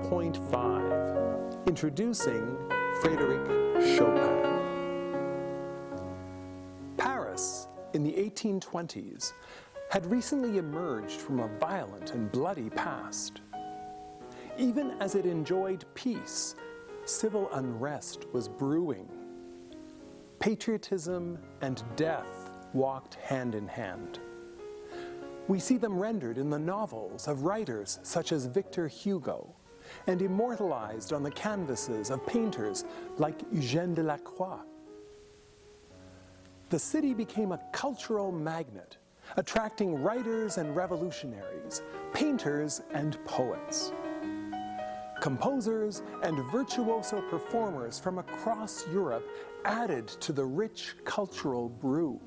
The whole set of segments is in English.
1.5, Introducing Chopin. Paris, in the 1820s, had recently emerged from a violent and bloody past. Even as it enjoyed peace, civil unrest was brewing. Patriotism and death walked hand in hand. We see them rendered in the novels of writers such as Victor Hugo, and immortalized on the canvases of painters like Eugène Delacroix. The city became a cultural magnet, attracting writers and revolutionaries, painters and poets. Composers and virtuoso performers from across Europe added to the rich cultural brew.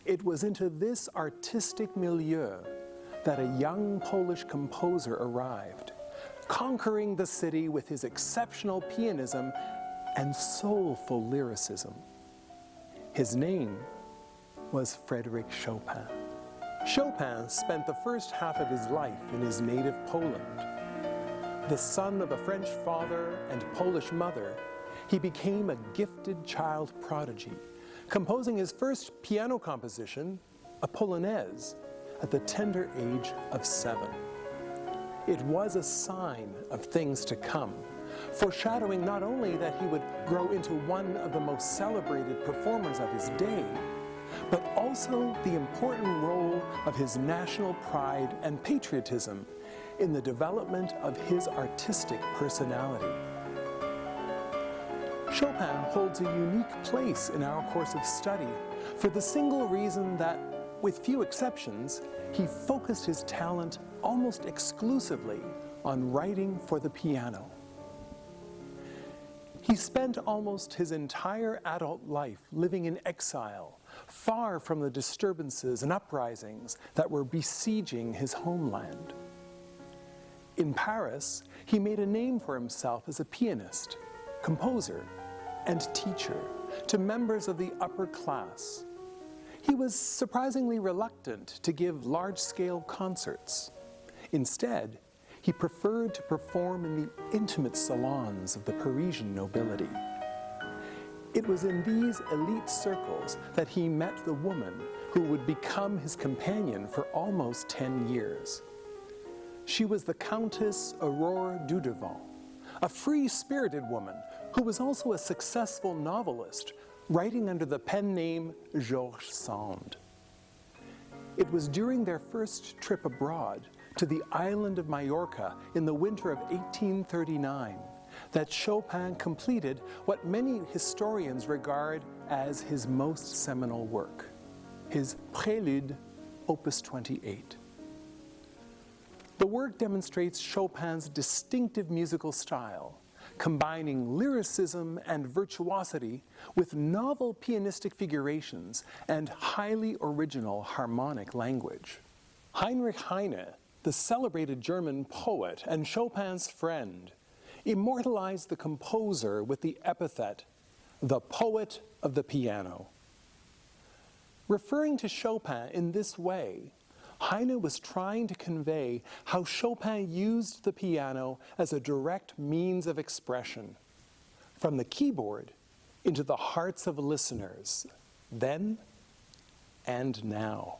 It was into this artistic milieu that a young Polish composer arrived, conquering the city with his exceptional pianism and soulful lyricism. His name was Frédéric Chopin. Chopin spent the first half of his life in his native Poland. The son of a French father and Polish mother, he became a gifted child prodigy, composing his first piano composition, a Polonaise, at the tender age of 7. It was a sign of things to come, foreshadowing not only that he would grow into one of the most celebrated performers of his day, but also the important role of his national pride and patriotism in the development of his artistic personality. Chopin holds a unique place in our course of study for the single reason that, with few exceptions, he focused his talent almost exclusively on writing for the piano. He spent almost his entire adult life living in exile, far from the disturbances and uprisings that were besieging his homeland. In Paris, he made a name for himself as a pianist, composer, and teacher to members of the upper class. He was surprisingly reluctant to give large-scale concerts. Instead, he preferred to perform in the intimate salons of the Parisian nobility. It was in these elite circles that he met the woman who would become his companion for almost 10 years. She was the Countess Aurore Dudevant, a free-spirited woman who was also a successful novelist, writing under the pen name Georges Sand. It was during their first trip abroad to the island of Majorca in the winter of 1839 that Chopin completed what many historians regard as his most seminal work, his Prélude, Opus 28. The work demonstrates Chopin's distinctive musical style, combining lyricism and virtuosity with novel pianistic figurations and highly original harmonic language. Heinrich Heine, the celebrated German poet and Chopin's friend, immortalized the composer with the epithet, the poet of the piano. Referring to Chopin in this way, Heine was trying to convey how Chopin used the piano as a direct means of expression, from the keyboard into the hearts of listeners, then and now.